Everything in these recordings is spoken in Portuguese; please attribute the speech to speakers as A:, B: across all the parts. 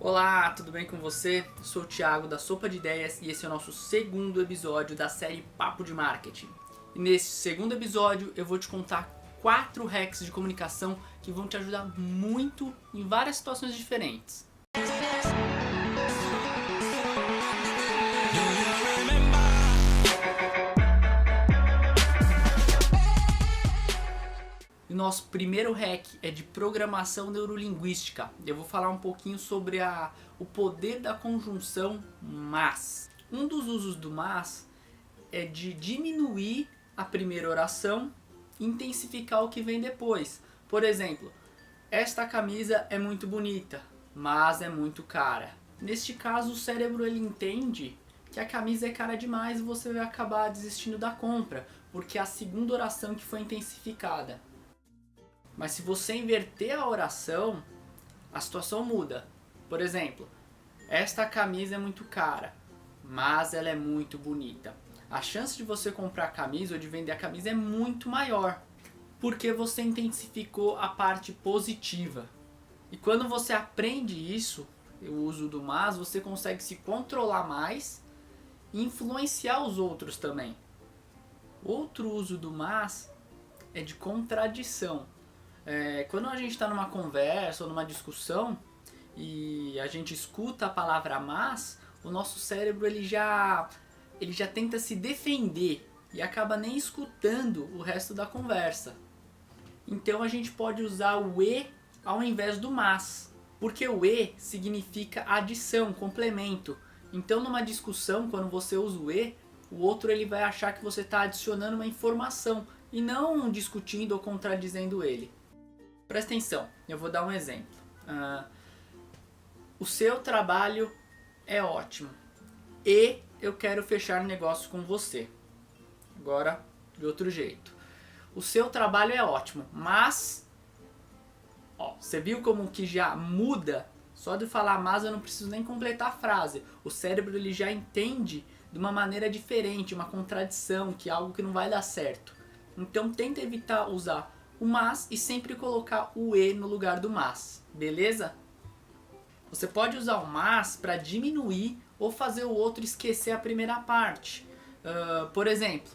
A: Olá, tudo bem com você? Eu sou o Thiago da Sopa de Ideias e esse é o nosso segundo episódio da série Papo de Marketing. E nesse segundo episódio eu vou te contar 4 hacks de comunicação que vão te ajudar muito em várias situações diferentes. O nosso primeiro hack é de programação neurolinguística. Eu vou falar um pouquinho sobre o poder da conjunção mas. Um dos usos do mas é de diminuir a primeira oração e intensificar o que vem depois. Por exemplo, esta camisa é muito bonita, mas é muito cara. Neste caso, o cérebro ele entende que a camisa é cara demais e você vai acabar desistindo da compra, porque é a segunda oração que foi intensificada. Mas se você inverter a oração, a situação muda. Por exemplo, esta camisa é muito cara, mas ela é muito bonita. A chance de você comprar a camisa ou de vender a camisa é muito maior, porque você intensificou a parte positiva. E quando você aprende isso, o uso do mas, você consegue se controlar mais e influenciar os outros também. Outro uso do mas é de contradição. Quando a gente está numa conversa ou numa discussão e a gente escuta a palavra mas, o nosso cérebro ele já tenta se defender e acaba nem escutando o resto da conversa. Então a gente pode usar o e ao invés do mas, porque o e significa adição, complemento. Então numa discussão, quando você usa o e, o outro ele vai achar que você está adicionando uma informação e não discutindo ou contradizendo ele. Presta atenção, eu vou dar um exemplo. O seu trabalho é ótimo e eu quero fechar negócio com você. Agora, de outro jeito. O seu trabalho é ótimo, mas... você viu como que já muda? Só de falar mas eu não preciso nem completar a frase. O cérebro ele já entende de uma maneira diferente, uma contradição, que é algo que não vai dar certo. Então tenta evitar usar o mas e sempre colocar o e no lugar do mas, beleza? Você pode usar o mas para diminuir ou fazer o outro esquecer a primeira parte. Por exemplo,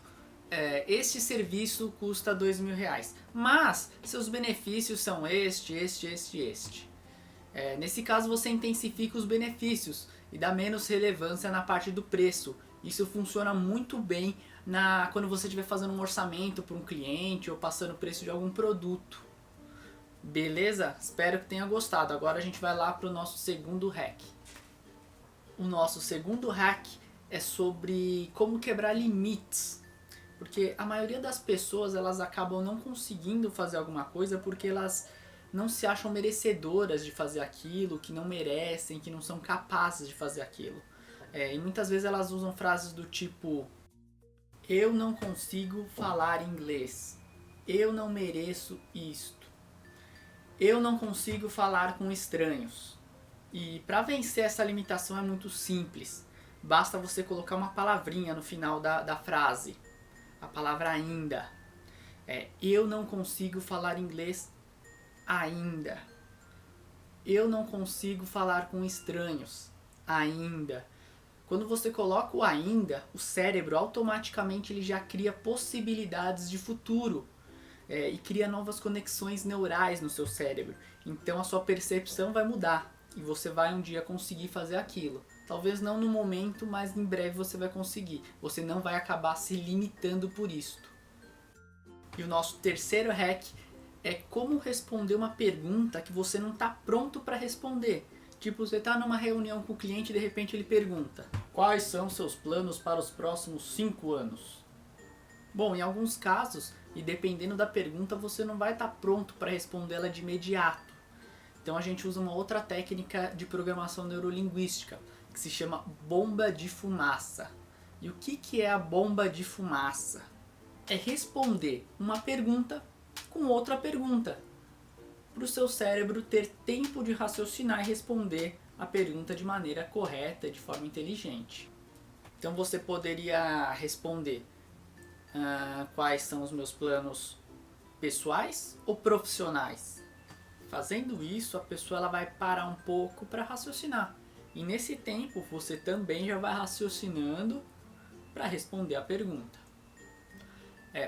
A: este serviço custa R$2.000, mas seus benefícios são este. Nesse caso você intensifica os benefícios e dá menos relevância na parte do preço. Isso funciona muito bem quando você estiver fazendo um orçamento para um cliente ou passando o preço de algum produto. Beleza? Espero que tenha gostado. Agora a gente vai lá para o nosso segundo hack. O nosso segundo hack é sobre como quebrar limites. Porque a maioria das pessoas elas acabam não conseguindo fazer alguma coisa porque elas não se acham merecedoras de fazer aquilo, que não merecem, que não são capazes de fazer aquilo. E muitas vezes elas usam frases do tipo: eu não consigo falar inglês, eu não mereço isto, eu não consigo falar com estranhos. E para vencer essa limitação é muito simples, basta você colocar uma palavrinha no final da frase, a palavra ainda. Eu não consigo falar inglês ainda, eu não consigo falar com estranhos ainda. Quando você coloca o ainda, o cérebro automaticamente ele já cria possibilidades de futuro e cria novas conexões neurais no seu cérebro. Então a sua percepção vai mudar e você vai um dia conseguir fazer aquilo. Talvez não no momento, mas em breve você vai conseguir. Você não vai acabar se limitando por isto. E o nosso terceiro hack é como responder uma pergunta que você não está pronto para responder. Tipo, você está numa reunião com o cliente e de repente ele pergunta: quais são seus planos para os próximos 5 anos? Bom, em alguns casos, e dependendo da pergunta, você não vai estar pronto para respondê-la de imediato. Então a gente usa uma outra técnica de programação neurolinguística, que se chama bomba de fumaça. E o que é a bomba de fumaça? É responder uma pergunta com outra pergunta, para o seu cérebro ter tempo de raciocinar e responder a pergunta de maneira correta, de forma inteligente. Então você poderia responder: quais são os meus planos pessoais ou profissionais? Fazendo isso, a pessoa ela vai parar um pouco para raciocinar. E nesse tempo, você também já vai raciocinando para responder a pergunta.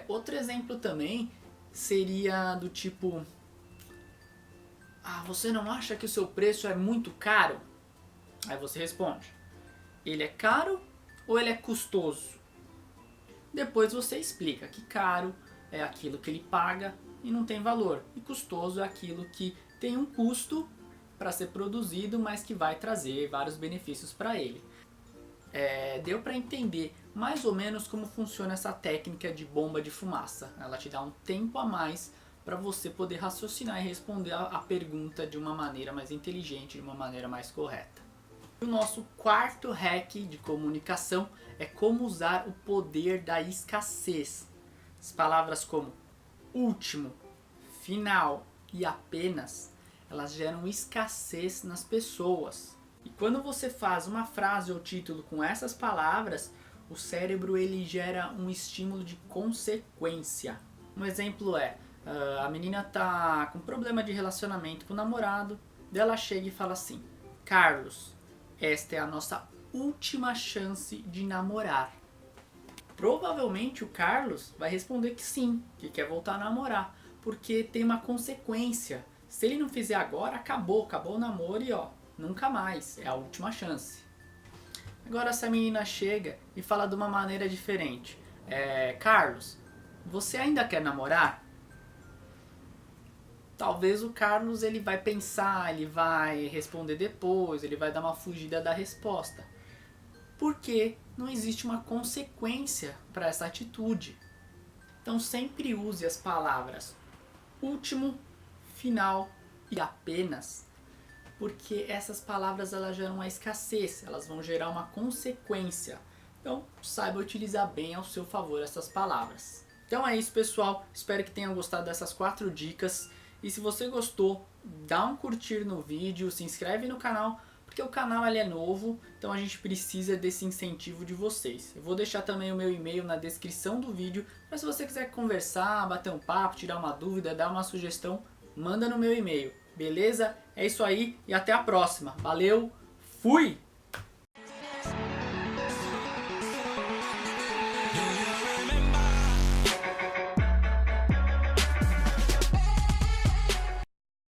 A: Outro exemplo também seria do tipo: você não acha que o seu preço é muito caro? Aí você responde: ele é caro ou ele é custoso? Depois você explica que caro é aquilo que ele paga e não tem valor, e custoso é aquilo que tem um custo para ser produzido, mas que vai trazer vários benefícios para ele. Deu para entender mais ou menos como funciona essa técnica de bomba de fumaça. Ela te dá um tempo a mais para você poder raciocinar e responder a pergunta de uma maneira mais inteligente, de uma maneira mais correta. O nosso quarto hack de comunicação é como usar o poder da escassez. As palavras como último, final e apenas, elas geram escassez nas pessoas. E quando você faz uma frase ou título com essas palavras, o cérebro ele gera um estímulo de consequência. Um exemplo a menina tá com problema de relacionamento com o namorado, daí ela chega e fala assim: Carlos, esta é a nossa última chance de namorar. Provavelmente o Carlos vai responder que sim, que quer voltar a namorar, porque tem uma consequência. Se ele não fizer agora, acabou o namoro e nunca mais, é a última chance. Agora se a menina chega e fala de uma maneira diferente: Carlos, você ainda quer namorar? Talvez o Carlos ele vai pensar, ele vai responder depois, ele vai dar uma fugida da resposta. Porque não existe uma consequência para essa atitude. Então sempre use as palavras último, final e apenas, porque essas palavras elas geram uma escassez, elas vão gerar uma consequência. Então saiba utilizar bem ao seu favor essas palavras. Então é isso, pessoal, espero que tenham gostado dessas 4 dicas, e se você gostou, dá um curtir no vídeo, se inscreve no canal, porque o canal ele é novo, então a gente precisa desse incentivo de vocês. Eu vou deixar também o meu e-mail na descrição do vídeo, mas se você quiser conversar, bater um papo, tirar uma dúvida, dar uma sugestão, manda no meu e-mail, beleza? É isso aí e até a próxima. Valeu, fui!